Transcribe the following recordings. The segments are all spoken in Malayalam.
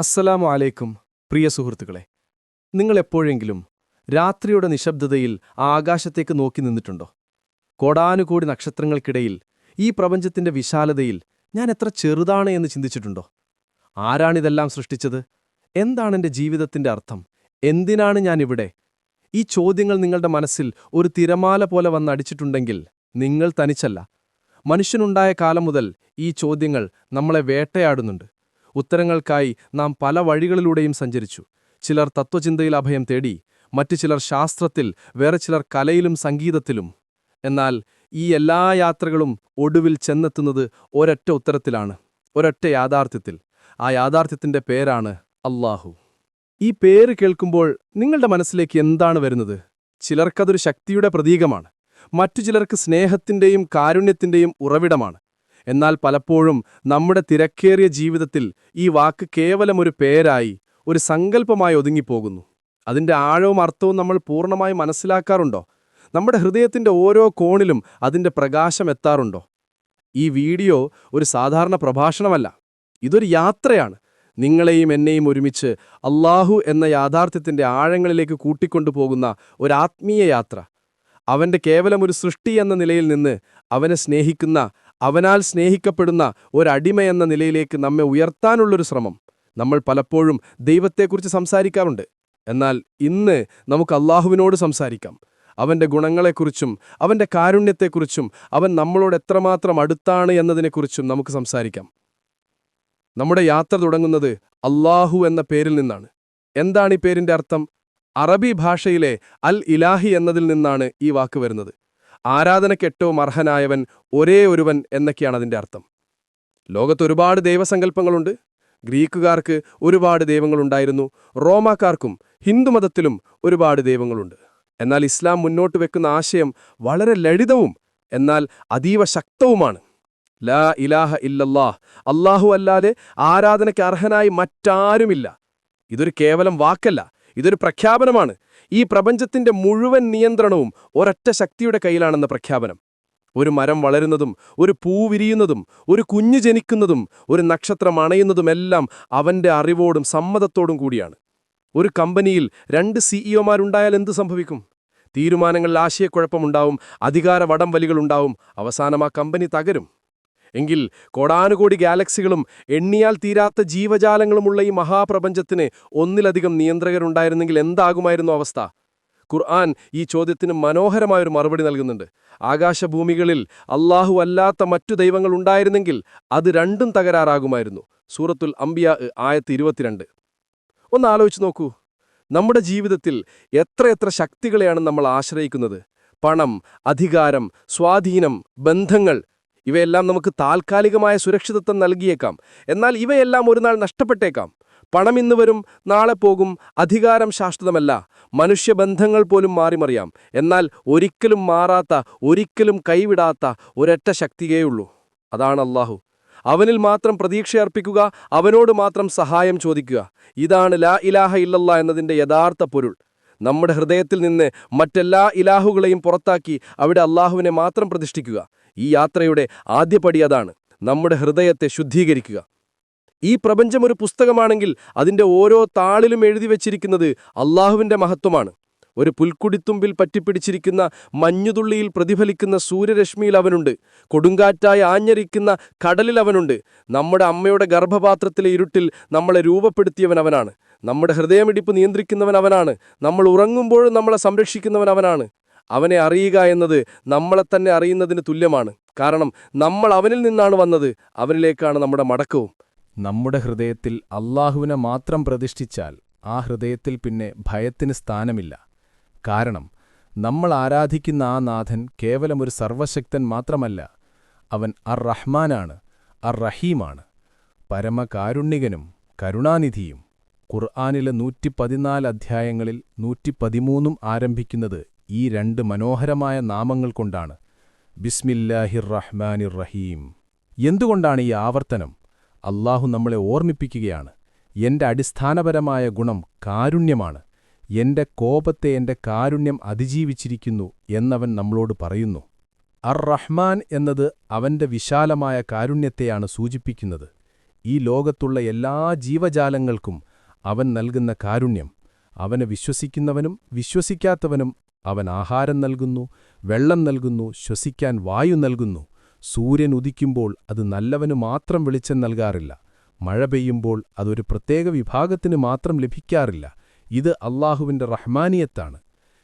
അസ്സലാമു അലൈക്കും പ്രിയ സുഹൃത്തുക്കളെ. നിങ്ങളെപ്പോഴെങ്കിലും രാത്രിയുടെ നിശബ്ദതയിൽ ആകാശത്തേക്ക് നോക്കി നിന്നിട്ടുണ്ടോ? കോടാനുകോടി നക്ഷത്രങ്ങൾക്കിടയിൽ ഈ പ്രപഞ്ചത്തിന്റെ വിശാലതയിൽ ഞാൻ എത്ര ചെറുതാണ് എന്ന് ചിന്തിച്ചിട്ടുണ്ടോ? ആരാണിതെല്ലാം സൃഷ്ടിച്ചത്? എന്താണെന്റെ ജീവിതത്തിന്റെ അർത്ഥം? എന്തിനാണ് ഞാനിവിടെ? ഈ ചോദ്യങ്ങൾ നിങ്ങളുടെ മനസ്സിൽ ഒരു തിരമാല പോലെ വന്നടിച്ചിട്ടുണ്ടെങ്കിൽ നിങ്ങൾ തനിച്ചല്ല. മനുഷ്യനുണ്ടായ കാലം മുതൽ ഈ ചോദ്യങ്ങൾ നമ്മളെ വേട്ടയാടുന്നുണ്ട്. ഉത്തരങ്ങൾക്കായി നാം പല വഴികളിലൂടെയും സഞ്ചരിച്ചു. ചിലർ തത്വചിന്തയിൽ അഭയം തേടി, മറ്റു ചിലർ ശാസ്ത്രത്തിൽ, വേറെ ചിലർ കലയിലും സംഗീതത്തിലും. എന്നാൽ ഈ എല്ലാ യാത്രകളും ഒടുവിൽ ചെന്നെത്തുന്നത് ഒരൊറ്റ ഉത്തരത്തിലാണ്, ഒരൊറ്റ യാഥാർത്ഥ്യത്തിൽ. ആ യാഥാർത്ഥ്യത്തിന്റെ പേരാണ് അല്ലാഹു. ഈ പേര് കേൾക്കുമ്പോൾ നിങ്ങളുടെ മനസ്സിലേക്ക് എന്താണ് വരുന്നത്? ചിലർക്കതൊരു ശക്തിയുടെ പ്രതീകമാണ്, മറ്റു ചിലർക്ക് സ്നേഹത്തിന്റെയും കാരുണ്യത്തിന്റെയും ഉറവിടമാണ്. എന്നാൽ പലപ്പോഴും നമ്മുടെ തിരക്കേറിയ ജീവിതത്തിൽ ഈ വാക്ക് കേവലം ഒരു പേരായി, ഒരു സങ്കല്പമായി ഒതുങ്ങിപ്പോകുന്നു. അതിന്റെ ആഴവും അർത്ഥവും നമ്മൾ പൂർണ്ണമായി മനസ്സിലാക്കാറുണ്ടോ? നമ്മുടെ ഹൃദയത്തിന്റെ ഓരോ കോണിലും അതിന്റെ പ്രകാശം എത്താറുണ്ടോ? ഈ വീഡിയോ ഒരു സാധാരണ പ്രഭാഷണമല്ല, ഇതൊരു യാത്രയാണ്. നിങ്ങളെയും എന്നെയും ഒരുമിച്ച് അല്ലാഹു എന്ന യാഥാർത്ഥ്യത്തിന്റെ ആഴങ്ങളിലേക്ക് കൂട്ടിക്കൊണ്ടുപോകുന്ന ഒരു ആത്മീയ യാത്ര. അവന്റെ കേവലം ഒരു സൃഷ്ടി എന്ന നിലയിൽ നിന്ന് അവനെ സ്നേഹിക്കുന്ന, അവനാൽ സ്നേഹിക്കപ്പെടുന്ന ഒരടിമയെന്ന നിലയിലേക്ക് നമ്മെ ഉയർത്താനുള്ളൊരു ശ്രമം. നമ്മൾ പലപ്പോഴും ദൈവത്തെക്കുറിച്ച് സംസാരിക്കാറുണ്ട്. എന്നാൽ ഇന്ന് നമുക്ക് അല്ലാഹുവിനോട് സംസാരിക്കാം. അവന്റെ ഗുണങ്ങളെക്കുറിച്ചും അവന്റെ കാരുണ്യത്തെക്കുറിച്ചും അവൻ നമ്മളോട് എത്രമാത്രം അടുത്താണ് എന്നതിനെക്കുറിച്ചും നമുക്ക് സംസാരിക്കാം. നമ്മുടെ യാത്ര തുടങ്ങുന്നത് അല്ലാഹു എന്ന പേരിൽ നിന്നാണ്. എന്താണ് ഈ പേരിന്റെ അർത്ഥം? അറബി ഭാഷയിലെ അൽ ഇലാഹി എന്നതിൽ നിന്നാണ് ഈ വാക്ക് വരുന്നത്. ആരാധനയ്ക്ക് ഏറ്റവും അർഹനായവൻ, ഒരേ ഒരുവൻ എന്നൊക്കെയാണ് അതിന്റെ അർത്ഥം. ലോകത്ത് ഒരുപാട് ദൈവസങ്കല്പങ്ങളുണ്ട്. ഗ്രീക്കുകാർക്ക് ഒരുപാട് ദൈവങ്ങളുണ്ടായിരുന്നു. റോമാക്കാർക്കും ഹിന്ദുമതത്തിലും ഒരുപാട് ദൈവങ്ങളുണ്ട്. എന്നാൽ ഇസ്ലാം മുന്നോട്ട് വെക്കുന്ന ആശയം വളരെ ലളിതവും എന്നാൽ അതീവ ശക്തവുമാണ്. ലാ ഇലാഹ ഇല്ലല്ലാഹ്, അല്ലാഹു അല്ലാതെ ആരാധനയ്ക്ക് അർഹനായി മറ്റാരുമില്ല. ഇതൊരു കേവലം വാക്കല്ല, ഇതൊരു പ്രഖ്യാപനമാണ്. ഈ പ്രപഞ്ചത്തിന്റെ മുഴുവൻ നിയന്ത്രണവും ഒരൊറ്റ ശക്തിയുടെ കയ്യിലാണെന്ന പ്രഖ്യാപനം. ഒരു മരം വളരുന്നതും, ഒരു പൂ വിരിയുന്നതും, ഒരു കുഞ്ഞു ജനിക്കുന്നതും, ഒരു നക്ഷത്രം അണയുന്നതുമെല്ലാം അവന്റെ അറിവോടും സമ്മതത്തോടും കൂടിയാണ്. ഒരു കമ്പനിയിൽ 2 സിഇഒമാരുണ്ടായാൽ എന്തു സംഭവിക്കും? തീരുമാനങ്ങളിൽ ആശയക്കുഴപ്പമുണ്ടാവും, അധികാര വടംവലികളുണ്ടാവും, അവസാനം ആ കമ്പനി തകരും. എങ്കിൽ കോടാനുകോടി ഗാലക്സികളും എണ്ണിയാൽ തീരാത്ത ജീവജാലങ്ങളുമുള്ള ഈ മഹാപ്രപഞ്ചത്തിന് ഒന്നിലധികം നിയന്ത്രകരുണ്ടായിരുന്നെങ്കിൽ എന്താകുമായിരുന്നു അവസ്ഥ? ഖുർആൻ ഈ ചോദ്യത്തിന് മനോഹരമായൊരു മറുപടി നൽകുന്നുണ്ട്. ആകാശഭൂമികളിൽ അല്ലാഹു അല്ലാത്ത മറ്റു ദൈവങ്ങൾ ഉണ്ടായിരുന്നെങ്കിൽ അത് രണ്ടും തകരാറാകുമായിരുന്നു. സൂറത്തുൽ അംബിയാ ആയത്ത് 22. ഒന്ന് ആലോചിച്ച് നോക്കൂ. നമ്മുടെ ജീവിതത്തിൽ എത്രയെത്ര ശക്തികളെയാണ് നമ്മൾ ആശ്രയിക്കുന്നത്? പണം, അധികാരം, സ്വാധീനം, ബന്ധങ്ങൾ, ഇവയെല്ലാം നമുക്ക് താൽക്കാലികമായ സുരക്ഷിതത്വം നൽകിയേക്കാം. എന്നാൽ ഇവയെല്ലാം ഒരു നാൾ നഷ്ടപ്പെട്ടേക്കാം. പണം ഇന്ന് വരും, നാളെ പോകും. അധികാരം ശാശ്വതമല്ല. മനുഷ്യബന്ധങ്ങൾ പോലും മാറിമറിയാം. എന്നാൽ ഒരിക്കലും മാറാത്ത, ഒരിക്കലും കൈവിടാത്ത ഒരൊറ്റ ശക്തിയേയുള്ളൂ. അതാണ് അല്ലാഹു. അവനിൽ മാത്രം പ്രതീക്ഷയർപ്പിക്കുക, അവനോട് മാത്രം സഹായം ചോദിക്കുക. ഇതാണ് ലാ ഇലാഹ ഇല്ലല്ലാ എന്നതിൻ്റെ യഥാർത്ഥ പൊരുൾ. നമ്മുടെ ഹൃദയത്തിൽ നിന്ന് മറ്റെല്ലാ ഇലാഹുകളെയും പുറത്താക്കി അവിടെ അല്ലാഹുവിനെ മാത്രം പ്രതിഷ്ഠിക്കുക. ഈ യാത്രയുടെ ആദ്യപടി അതാണ്, നമ്മുടെ ഹൃദയത്തെ ശുദ്ധീകരിക്കുക. ഈ പ്രപഞ്ചം ഒരു പുസ്തകമാണെങ്കിൽ അതിൻ്റെ ഓരോ താളിലും എഴുതി വച്ചിരിക്കുന്നത് അല്ലാഹുവിൻ്റെ മഹത്വമാണ്. ഒരു പുൽക്കുടിത്തുമ്പിൽ പറ്റിപ്പിടിച്ചിരിക്കുന്ന മഞ്ഞുതുള്ളിയിൽ പ്രതിഫലിക്കുന്ന സൂര്യരശ്മിയിൽ അവനുണ്ട്. കൊടുങ്കാറ്റായി ആഞ്ഞരിക്കുന്ന കടലിൽ അവനുണ്ട്. നമ്മുടെ അമ്മയുടെ ഗർഭപാത്രത്തിലെ ഇരുട്ടിൽ നമ്മളെ രൂപപ്പെടുത്തിയവൻ അവനാണ്. നമ്മുടെ ഹൃദയമിടിപ്പ് നിയന്ത്രിക്കുന്നവൻ അവനാണ്. നമ്മൾ ഉറങ്ങുമ്പോഴും നമ്മളെ സംരക്ഷിക്കുന്നവൻ അവനാണ്. അവനെ അറിയുക എന്നത് നമ്മളെ തന്നെ അറിയുന്നതിന് തുല്യമാണ്. കാരണം നമ്മൾ അവനിൽ നിന്നാണ് വന്നത്, അവനിലേക്കാണ് നമ്മുടെ മടക്കവും. നമ്മുടെ ഹൃദയത്തിൽ അല്ലാഹുവിനെ മാത്രം പ്രതിഷ്ഠിച്ചാൽ ആ ഹൃദയത്തിൽ പിന്നെ ഭയത്തിന് സ്ഥാനമില്ല. കാരണം നമ്മൾ ആരാധിക്കുന്ന ആ നാഥൻ കേവലം ഒരു സർവശക്തൻ മാത്രമല്ല, അവൻ റഹ്മാനാണ്, റഹീമാണ്, പരമകാരുണ്യകനും കരുണാനിധിയും. ഖുർആനിലെ 114 അധ്യായങ്ങളിൽ 113 ആരംഭിക്കുന്നത് ഈ 2 മനോഹരമായ നാമങ്ങൾ കൊണ്ടാണ്. ബിസ്മില്ലാഹിർ റഹ്മാനിർ റഹീം. എന്തുകൊണ്ടാണ് ഈ ആവർത്തനം? അല്ലാഹു നമ്മളെ ഓർമ്മിപ്പിക്കുകയാണ്, എന്റെ അടിസ്ഥാനപരമായ ഗുണം കാരുണ്യമാണ്. എന്റെ കോപത്തെ എന്റെ കാരുണ്യം അതിജീവിച്ചിരിക്കുന്നു എന്നവൻ നമ്മളോട് പറയുന്നു. റഹ്മാൻ എന്നത് അവന്റെ വിശാലമായ കാരുണ്യത്തെയാണ് സൂചിപ്പിക്കുന്നത്. ഈ ലോകത്തുള്ള എല്ലാ ജീവജാലങ്ങൾക്കും അവൻ നൽകുന്ന കാരുണ്യം. അവനെ വിശ്വസിക്കുന്നവനും വിശ്വസിക്കാത്തവനും അവൻ ആഹാരം നൽകുന്നു, വെള്ളം നൽകുന്നു, ശ്വസിക്കാൻ വായു നൽകുന്നു. സൂര്യൻ ഉദിക്കുമ്പോൾ അത് നല്ലവനു മാത്രം വെളിച്ചം നൽകാറില്ല. മഴ പെയ്യുമ്പോൾ അതൊരു പ്രത്യേക വിഭാഗത്തിന് മാത്രം ലഭിക്കാറില്ല. ഇത് അല്ലാഹുവിന്റെ റഹ്മാനിയത്താണ്.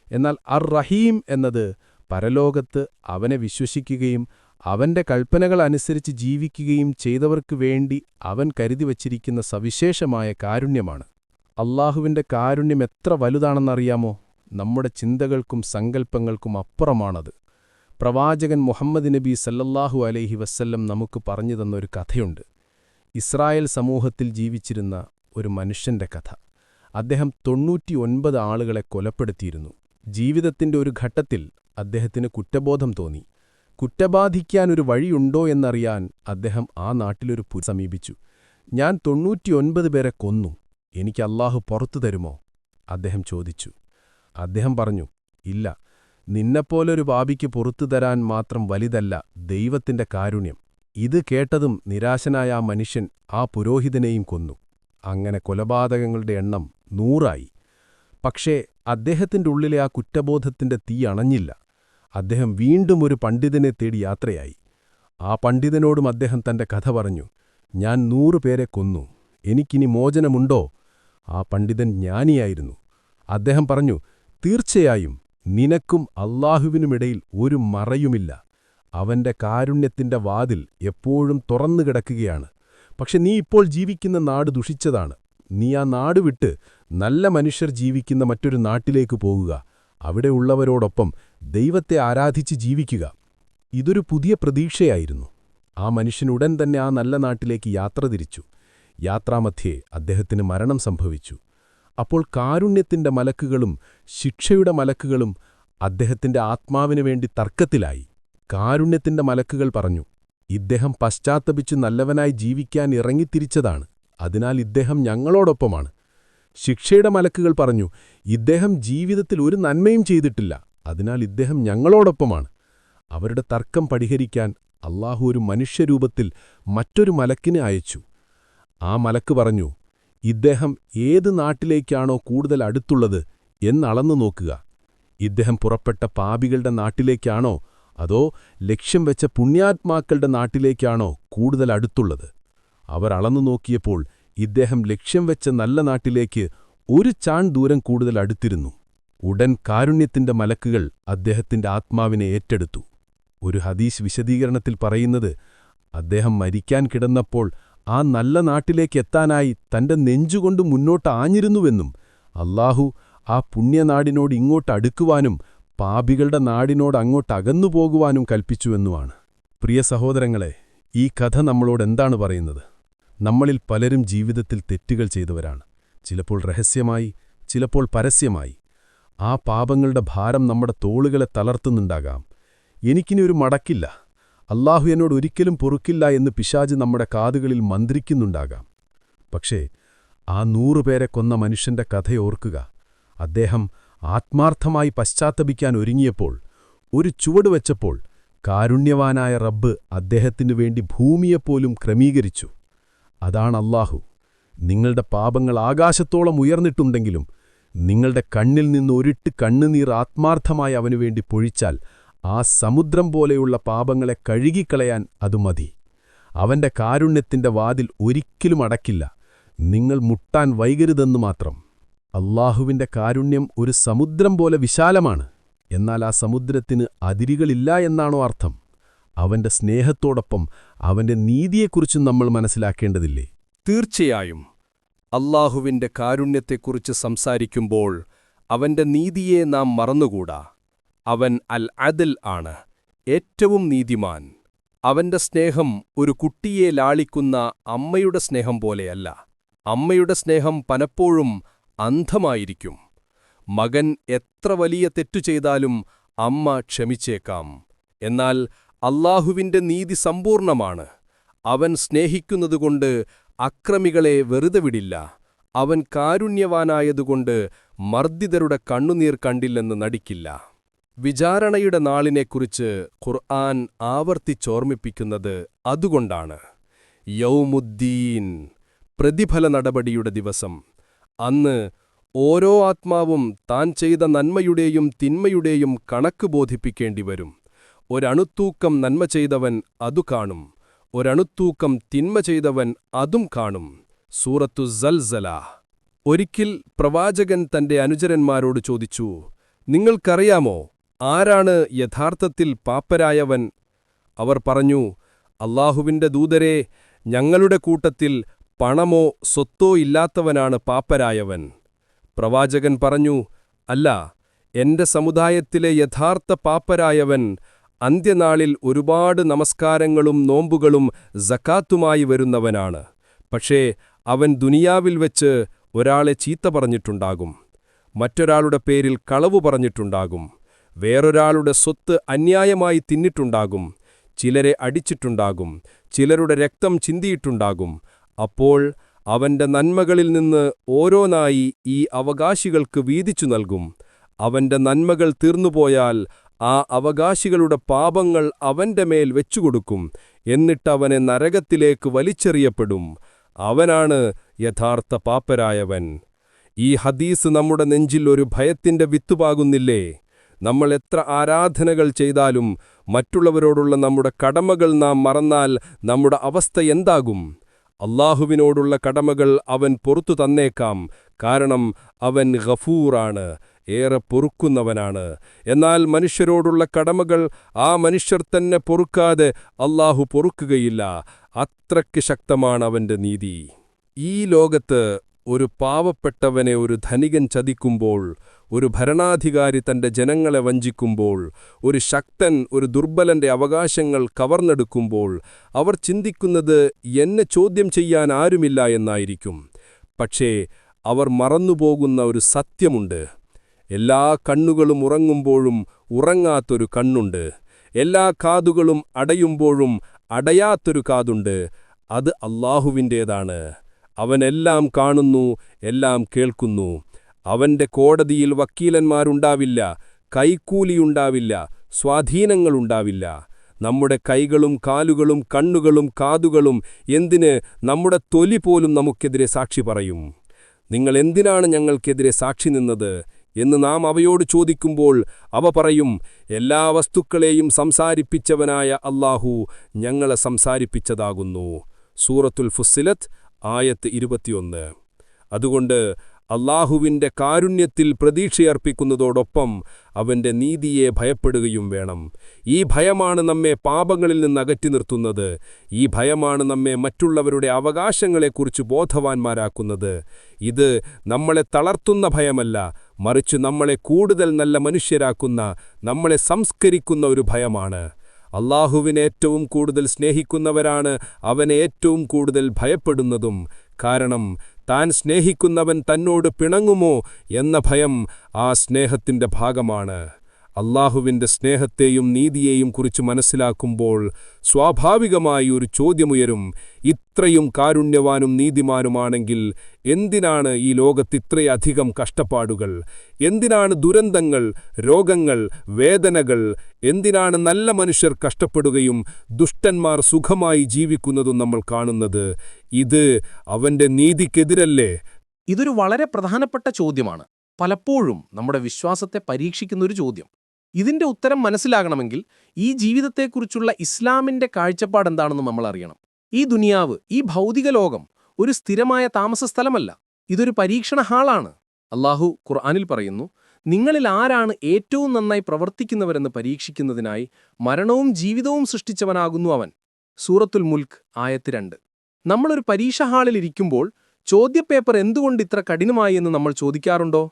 എന്നാൽ റഹീം എന്നത് പരലോകത്ത് അവനെ വിശ്വസിക്കുകയും അവന്റെ കൽപ്പനകൾ അനുസരിച്ച് ജീവിക്കുകയും ചെയ്തവർക്കു വേണ്ടി അവൻ കരുതിവച്ചിരിക്കുന്ന സവിശേഷമായ കാരുണ്യമാണ്. അല്ലാഹുവിന്റെ കാരുണ്യം എത്ര വലുതാണെന്നറിയാമോ? നമ്മുടെ ചിന്തകൾക്കും സങ്കൽപ്പങ്ങൾക്കും അപ്പുറമാണത്. പ്രവാചകൻ മുഹമ്മദ് നബി സല്ലല്ലാഹു അലൈഹി വസല്ലം നമുക്ക് പറഞ്ഞു തന്നൊരു കഥയുണ്ട്. ഇസ്രായേൽ സമൂഹത്തിൽ ജീവിച്ചിരുന്ന ഒരു മനുഷ്യന്റെ കഥ. അദ്ദേഹം 99 ആളുകളെ കൊലപ്പെടുത്തിയിരുന്നു. ജീവിതത്തിന്റെ ഒരു ഘട്ടത്തിൽ അദ്ദേഹത്തിന് കുറ്റബോധം തോന്നി. കുറ്റബാധിക്കാനൊരു വഴിയുണ്ടോ എന്നറിയാൻ അദ്ദേഹം ആ നാട്ടിലൊരു സമീപിച്ചു. ഞാൻ 99 പേരെ കൊന്നു, എനിക്ക് അല്ലാഹു പുറത്തു തരുമോ? അദ്ദേഹം ചോദിച്ചു. അദ്ദേഹം പറഞ്ഞു, ഇല്ല, നിന്നെപ്പോലൊരു പാപിക്ക് പുറത്തു തരാൻ മാത്രം വലുതല്ല ദൈവത്തിന്റെ കാരുണ്യം. ഇത് കേട്ടതും നിരാശനായ ആ മനുഷ്യൻ ആ പുരോഹിതനെയും കൊന്നു. അങ്ങനെ കൊലപാതകങ്ങളുടെ എണ്ണം 100ആയി. പക്ഷേ അദ്ദേഹത്തിന്റെ ഉള്ളിലെ ആ കുറ്റബോധത്തിന്റെ തീ അണഞ്ഞില്ല. അദ്ദേഹം വീണ്ടും ഒരു പണ്ഡിതനെ തേടി യാത്രയായി. ആ പണ്ഡിതനോടും അദ്ദേഹം തന്റെ കഥ പറഞ്ഞു. ഞാൻ 100 പേരെ കൊന്നു, എനിക്കിനി മോചനമുണ്ടോ? ആ പണ്ഡിതൻ ജ്ഞാനിയായിരുന്നു. അദ്ദേഹം പറഞ്ഞു, തീർച്ചയായും നിനക്കും അല്ലാഹുവിനുമിടയിൽ ഒരു മറയുമില്ല. അവന്റെ കാരുണ്യത്തിന്റെ വാതിൽ എപ്പോഴും തുറന്നുകിടക്കുകയാണ്. പക്ഷെ നീ ഇപ്പോൾ ജീവിക്കുന്ന നാട് ദുഷിച്ചതാണ്. നീ ആ നാട് വിട്ട് നല്ല മനുഷ്യർ ജീവിക്കുന്ന മറ്റൊരു നാട്ടിലേക്ക് പോകുക. അവിടെയുള്ളവരോടൊപ്പം ദൈവത്തെ ആരാധിച്ച് ജീവിക്കുക. ഇതൊരു പുതിയ പ്രതീക്ഷയായിരുന്നു. ആ മനുഷ്യൻ ഉടൻ തന്നെ ആ നല്ല നാട്ടിലേക്ക് യാത്ര തിരിച്ചു. യാത്രാമധ്യേ അദ്ദേഹത്തിന് മരണം സംഭവിച്ചു. അപ്പോൾ കാരുണ്യത്തിന്റെ മലക്കുകളും ശിക്ഷയുടെ മലക്കുകളും അദ്ദേഹത്തിന്റെ ആത്മാവിനു വേണ്ടി തർക്കത്തിലായി. കാരുണ്യത്തിന്റെ മലക്കുകൾ പറഞ്ഞു, ഇദ്ദേഹം പശ്ചാത്തപിച്ചു നല്ലവനായി ജീവിക്കാൻ ഇറങ്ങിത്തിരിച്ചതാണ്, അതിനാൽ ഇദ്ദേഹം ഞങ്ങളോടൊപ്പമാണ്. ശിക്ഷയുടെ മലക്കുകൾ പറഞ്ഞു, ഇദ്ദേഹം ജീവിതത്തിൽ ഒരു നന്മയും ചെയ്തിട്ടില്ല, അതിനാൽ ഇദ്ദേഹം ഞങ്ങളോടൊപ്പമാണ്. അവരുടെ തർക്കം പരിഹരിക്കാൻ അല്ലാഹു ഒരു മനുഷ്യരൂപത്തിൽ മറ്റൊരു മലക്കിനെ അയച്ചു. ആ മലക്ക് പറഞ്ഞു, ഇദ്ദേഹം ഏത് നാട്ടിലേക്കാണോ കൂടുതൽ അടുത്തുള്ളത് എന്നളന്നു നോക്കുക. ഇദ്ദേഹം പുറപ്പെട്ട പാപികളുടെ നാട്ടിലേക്കാണോ അതോ ലക്ഷ്യം വെച്ച പുണ്യാത്മാക്കളുടെ നാട്ടിലേക്കാണോ കൂടുതൽ അടുത്തുള്ളത്? അവർ അളന്നു നോക്കിയപ്പോൾ ഇദ്ദേഹം ലക്ഷ്യം വെച്ച നല്ല നാട്ടിലേക്ക് ഒരു ചാൺ ദൂരം കൂടുതൽ അടുത്തിരുന്നു. ഉടൻ കാരുണ്യത്തിന്റെ മലക്കുകൾ അദ്ദേഹത്തിന്റെ ആത്മാവിനെ ഏറ്റെടുത്തു. ഒരു ഹദീസ് വിശദീകരണത്തിൽ പറയുന്നത്, അദ്ദേഹം മരിക്കാൻ കിടന്നപ്പോൾ ആ നല്ല നാട്ടിലേക്കെത്താനായി തന്റെ നെഞ്ചുകൊണ്ട് മുന്നോട്ട് ആഞ്ഞിരുന്നുവെന്നും അല്ലാഹു ആ പുണ്യനാടിനോട് ഇങ്ങോട്ട് അടുക്കുവാനും പാപികളുടെ നാടിനോട് അങ്ങോട്ട് അകന്നുപോകുവാനും കൽപ്പിച്ചുവെന്നുമാണ്. പ്രിയ സഹോദരങ്ങളെ, ഈ കഥ നമ്മളോടെന്താണ് പറയുന്നത്? നമ്മളിൽ പലരും ജീവിതത്തിൽ തെറ്റുകൾ ചെയ്തവരാണ്. ചിലപ്പോൾ രഹസ്യമായി, ചിലപ്പോൾ പരസ്യമായി. ആ പാപങ്ങളുടെ ഭാരം നമ്മുടെ തോളുകളെ തളർത്തുന്നുണ്ടാകാം. എനിക്കിനി ഒരു മടക്കില്ല, അല്ലാഹു എന്നോട് ഒരിക്കലും പൊറുക്കില്ല എന്ന് പിശാച് നമ്മുടെ കാതുകളിൽ മന്ത്രിക്കുന്നുണ്ടാകാം. പക്ഷേ ആ 100 പേരെ കൊന്ന മനുഷ്യന്റെ കഥയോർക്കുക. അദ്ദേഹം ആത്മാർത്ഥമായി പശ്ചാത്തപിക്കാൻ ഒരുങ്ങിയപ്പോൾ, ഒരു ചുവടുവെച്ചപ്പോൾ കാരുണ്യവാനായ റബ്ബ് അദ്ദേഹത്തിനു വേണ്ടി ഭൂമിയെപ്പോലും ക്രമീകരിച്ചു. അതാണ് അല്ലാഹു. നിങ്ങളുടെ പാപങ്ങൾ ആകാശത്തോളം ഉയർന്നിട്ടുണ്ടെങ്കിലും നിങ്ങളുടെ കണ്ണിൽ നിന്ന് ഒരിട്ട് കണ്ണുനീർ ആത്മാർത്ഥമായി അവനുവേണ്ടി പൊഴിച്ചാൽ ആ സമുദ്രം പോലെയുള്ള പാപങ്ങളെ കഴുകിക്കളയാൻ അതു മതി. അവന്റെ കാരുണ്യത്തിന്റെ വാതിൽ ഒരിക്കലും അടക്കില്ല. നിങ്ങൾ മുട്ടാൻ വൈകരുതെന്നു മാത്രം. അല്ലാഹുവിന്റെ കാരുണ്യം ഒരു സമുദ്രം പോലെ വിശാലമാണ്. എന്നാൽ ആ സമുദ്രത്തിന് അതിരുകളില്ല എന്നാണോ അർത്ഥം? അവന്റെ സ്നേഹത്തോടൊപ്പം അവന്റെ നീതിയെക്കുറിച്ചും നമ്മൾ മനസ്സിലാക്കേണ്ടതില്ലേ? തീർച്ചയായും അല്ലാഹുവിന്റെ കാരുണ്യത്തെക്കുറിച്ച് സംസാരിക്കുമ്പോൾ അവന്റെ നീതിയെ നാം മറന്നുകൂടാ. അവൻ അൽ അദൽ ആണ്, ഏറ്റവും നീതിമാൻ. അവന്റെ സ്നേഹം ഒരു കുട്ടിയെ ലാളിക്കുന്ന അമ്മയുടെ സ്നേഹം പോലെയല്ല. അമ്മയുടെ സ്നേഹം പലപ്പോഴും അന്ധമായിരിക്കും. മകൻ എത്ര വലിയ തെറ്റു ചെയ്താലും അമ്മ ക്ഷമിച്ചേക്കാം. എന്നാൽ അല്ലാഹുവിന്റെ നീതി സമ്പൂർണമാണ്. അവൻ സ്നേഹിക്കുന്നതുകൊണ്ട് അക്രമികളെ വെറുതെ വിടില്ല. അവൻ കാരുണ്യവാനായതുകൊണ്ട് മർദ്ദിതരുടെ കണ്ണുനീർ കണ്ടില്ലെന്ന് നടിക്കില്ല. വിചാരണയുടെ നാളിനെക്കുറിച്ച് ഖുർആൻ ആവർത്തിച്ചോർമ്മിപ്പിക്കുന്നത് അതുകൊണ്ടാണ്. യൗമുദ്ദീൻ, പ്രതിഫല നടപടിയുടെ ദിവസം. അന്ന് ഓരോ ആത്മാവും താൻ ചെയ്ത നന്മയുടെയും തിന്മയുടെയും കണക്ക് ബോധിപ്പിക്കേണ്ടിവരും. ഒരണുത്തൂക്കം നന്മ ചെയ്തവൻ അതു കാണും, ഒരണുത്തൂക്കം തിന്മ ചെയ്തവൻ അതും കാണും. സൂറത്തു സൽസല. ഒരിക്കൽ പ്രവാചകൻ തന്റെ അനുചരന്മാരോട് ചോദിച്ചു, നിങ്ങൾക്കറിയാമോ ആരാണ് യഥാർത്ഥത്തിൽ പാപ്പരായവൻ? അവർ പറഞ്ഞു, അല്ലാഹുവിന്റെ ദൂതരെ, ഞങ്ങളുടെ കൂട്ടത്തിൽ പണമോ സ്വത്തോ ഇല്ലാത്തവനാണ് പാപ്പരായവൻ. പ്രവാചകൻ പറഞ്ഞു, അല്ല, എന്റെ സമുദായത്തിലെ യഥാർത്ഥ പാപ്പരായവൻ അന്ത്യനാളിൽ ഒരുപാട് നമസ്കാരങ്ങളും നോമ്പുകളും സക്കാത്തുമായി വരുന്നവനാണ്. പക്ഷേ അവൻ ദുനിയാവിൽ വെച്ച് ഒരാളെ ചീത്ത പറഞ്ഞിട്ടുണ്ടാകും, മറ്റൊരാളുടെ പേരിൽ കളവു പറഞ്ഞിട്ടുണ്ടാകും, വേറൊരാളുടെ സ്വത്ത് അന്യായമായി തിന്നിട്ടുണ്ടാകും, ചിലരെ അടിച്ചിട്ടുണ്ടാകും, ചിലരുടെ രക്തം ചിന്തിയിട്ടുണ്ടാകും. അപ്പോൾ അവന്റെ നന്മകളിൽ നിന്ന് ഓരോന്നായി ഈ അവകാശികൾക്ക് വീതിച്ചു നൽകും. അവന്റെ നന്മകൾ തീർന്നുപോയാൽ ആ അവകാശികളുടെ പാപങ്ങൾ അവന്റെ മേൽ വെച്ചുകൊടുക്കും. എന്നിട്ടവനെ നരകത്തിലേക്ക് വലിച്ചെറിയപ്പെടും. അവനാണ് യഥാർത്ഥ പാപ്പരായവൻ. ഈ ഹദീസ് നമ്മുടെ നെഞ്ചിൽ ഒരു ഭയത്തിന്റെ വിത്തുപാകുന്നില്ലേ? നമ്മൾ എത്ര ആരാധനകൾ ചെയ്താലും മറ്റുള്ളവരോടുള്ള നമ്മുടെ കടമകൾ നാം മറന്നാൽ നമ്മുടെ അവസ്ഥ എന്താകും? അല്ലാഹുവിനോടുള്ള കടമകൾ അവൻ പൊറുത്തു തന്നേക്കാം, കാരണം അവൻ ഗഫൂറാണ്, ഏറെ പൊറുക്കുന്നവനാണ്. എന്നാൽ മനുഷ്യരോടുള്ള കടമകൾ ആ മനുഷ്യർ തന്നെ പൊറുക്കാതെ അല്ലാഹു പൊറുക്കുകയില്ല. അത്രയ്ക്ക് ശക്തമാണ് അവന്റെ നീതി. ഈ ലോകത്ത് ഒരു പാവപ്പെട്ടവനെ ഒരു ധനികൻ ചതിക്കുമ്പോൾ, ഒരു ഭരണാധികാരി തന്റെ ജനങ്ങളെ വഞ്ചിക്കുമ്പോൾ, ഒരു ശക്തൻ ഒരു ദുർബലന്റെ അവകാശങ്ങൾ കവർന്നെടുക്കുമ്പോൾ അവർ ചിന്തിക്കുന്നത് എന്നെ ചോദ്യം ചെയ്യാൻ ആരുമില്ല എന്നായിരിക്കും. പക്ഷേ അവർ മറന്നുപോകുന്ന ഒരു സത്യമുണ്ട്. എല്ലാ കണ്ണുകളും ഉറങ്ങുമ്പോഴും ഉറങ്ങാത്തൊരു കണ്ണുണ്ട്. എല്ലാ കാതുകളും അടയുമ്പോഴും അടയാത്തൊരു കാതുണ്ട്. അത് അല്ലാഹുവിൻ്റേതാണ്. അവനെല്ലാം കാണുന്നു, എല്ലാം കേൾക്കുന്നു. അവന്റെ കോടതിയിൽ വക്കീലന്മാരുണ്ടാവില്ല, കൈക്കൂലിയുണ്ടാവില്ല, സ്വാധീനങ്ങളുണ്ടാവില്ല. നമ്മുടെ കൈകളും കാലുകളും കണ്ണുകളും കാതുകളും, എന്തിന് നമ്മുടെ തൊലി പോലും നമുക്കെതിരെ സാക്ഷി പറയും. നിങ്ങൾ എന്തിനാണ് ഞങ്ങൾക്കെതിരെ സാക്ഷി നിന്നത് എന്ന് നാം അവയോട് ചോദിക്കുമ്പോൾ അവ പറയും, എല്ലാ വസ്തുക്കളെയും സംസാരിപ്പിച്ചവനായ അല്ലാഹു ഞങ്ങളെ സംസാരിപ്പിച്ചതാകുന്നു. സൂറത്തുൽ ഫുസ്സിലത്ത് ആയത്ത് 21. അതുകൊണ്ട് അല്ലാഹുവിന്റെ കാരുണ്യത്തിൽ പ്രതീക്ഷയർപ്പിക്കുന്നതോടൊപ്പം അവന്റെ നീതിയെ ഭയപ്പെടുകയും വേണം. ഈ ഭയമാണ് നമ്മെ പാപങ്ങളിൽ നിന്ന് അകറ്റി നിർത്തുന്നത്. ഈ ഭയമാണ് നമ്മെ മറ്റുള്ളവരുടെ അവകാശങ്ങളെക്കുറിച്ച് ബോധവാന്മാരാക്കുന്നത്. ഇത് നമ്മളെ തളർത്തുന്ന ഭയമല്ല, മറിച്ച് നമ്മളെ കൂടുതൽ നല്ല മനുഷ്യരാക്കുന്ന, നമ്മളെ സംസ്കരിക്കുന്ന ഒരു ഭയമാണ്. അല്ലാഹുവിനെ ഏറ്റവും കൂടുതൽ സ്നേഹിക്കുന്നവരാണ് അവനെ ഏറ്റവും കൂടുതൽ ഭയപ്പെടുന്നതും. കാരണം താൻ സ്നേഹിക്കുന്നവൻ തന്നോട് പിണങ്ങുമോ എന്ന ഭയം ആ സ്നേഹത്തിന്റെ ഭാഗമാണ്. അല്ലാഹുവിന്റെ സ്നേഹത്തെയും നീതിയെയും കുറിച്ച് മനസ്സിലാക്കുമ്പോൾ സ്വാഭാവികമായി ഒരു ചോദ്യമുയരും. ഇത്രയും കാരുണ്യവാനും നീതിമാനുമാണെങ്കിൽ എന്തിനാണ് ഈ ലോകത്ത് ഇത്രയധികം കഷ്ടപ്പാടുകൾ? എന്തിനാണ് ദുരന്തങ്ങൾ, രോഗങ്ങൾ, വേദനകൾ? എന്തിനാണ് നല്ല മനുഷ്യർ കഷ്ടപ്പെടുകയും ദുഷ്ടന്മാർ സുഖമായി ജീവിക്കുന്നതും നമ്മൾ കാണുന്നത്? ഇത് അവന്റെ നീതിക്കെതിരല്ലേ? ഇതൊരു വളരെ പ്രധാനപ്പെട്ട ചോദ്യമാണ്. പലപ്പോഴും നമ്മുടെ വിശ്വാസത്തെ പരീക്ഷിക്കുന്നൊരു ചോദ്യം. ഇതിന്റെ ഉത്തരം മനസ്സിലാകണമെങ്കിൽ ഈ ജീവിതത്തെക്കുറിച്ചുള്ള ഇസ്ലാമിന്റെ കാഴ്ചപ്പാടെന്താണെന്ന് നമ്മൾ അറിയണം. ഈ ദുനിയാവ്, ഈ ഭൗതിക ലോകം ഒരു സ്ഥിരമായ താമസ സ്ഥലമല്ല, ഇതൊരു പരീക്ഷണ ഹാളാണ്. അല്ലാഹു ഖുർആനിൽ പറയുന്നു, നിങ്ങളിൽ ആരാണ് ഏറ്റവും നന്നായി പ്രവർത്തിക്കുന്നവരെന്ന് പരീക്ഷിക്കുന്നതിനായി മരണവും ജീവിതവും സൃഷ്ടിച്ചവനാകുന്നു അവൻ. സൂറത്തുൽ മുൽക്ക് ആയത്ത് 2. നമ്മളൊരു പരീക്ഷ ഹാളിലിരിക്കുമ്പോൾ ചോദ്യപേപ്പർ എന്തുകൊണ്ട് ഇത്ര കഠിനമായി എന്ന് നമ്മൾ ചോദിക്കാറുണ്ടോ?